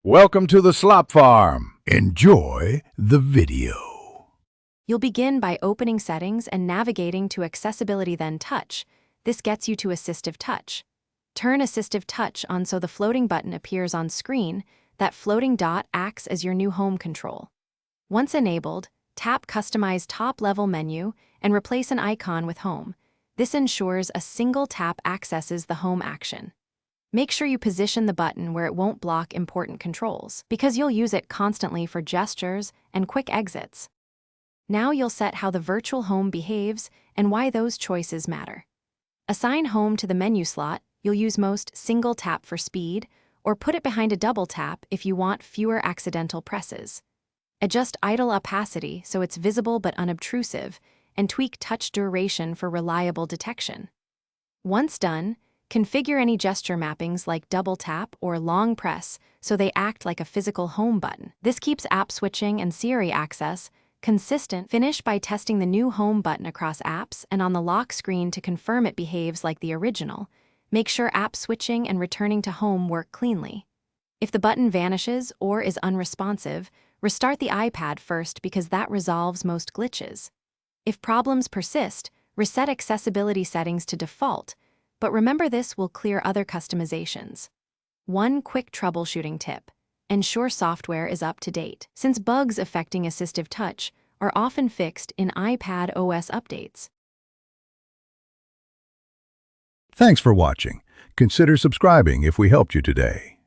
Welcome to the Slop Farm. Enjoy the video. You'll begin by opening Settings and navigating to Accessibility, then Touch. This gets you to Assistive Touch. Turn Assistive Touch on so the floating button appears on screen. That floating dot acts as your new home control. Once enabled, tap Customize Top-Level Menu and replace an icon with Home. This ensures a single tap accesses the home action. Make sure you position the button where it won't block important controls, because you'll use it constantly for gestures and quick exits. Now you'll set how the virtual home behaves and why those choices matter. Assign Home to the menu slot. You'll use most single tap for speed, or put it behind a double tap if you want fewer accidental presses. Adjust idle opacity so it's visible but unobtrusive, and tweak touch duration for reliable detection. Once done, configure any gesture mappings like double tap or long press so they act like a physical home button. This keeps app switching and Siri access consistent. Finish by testing the new home button across apps and on the lock screen to confirm it behaves like the original. Make sure app switching and returning to home work cleanly. If the button vanishes or is unresponsive, restart the iPad first because that resolves most glitches. If problems persist, reset accessibility settings to default, but remember this will clear other customizations. One quick troubleshooting tip: ensure software is up to date, since bugs affecting Assistive Touch are often fixed in iPad OS updates. Thanks for watching. Consider subscribing if we helped you today.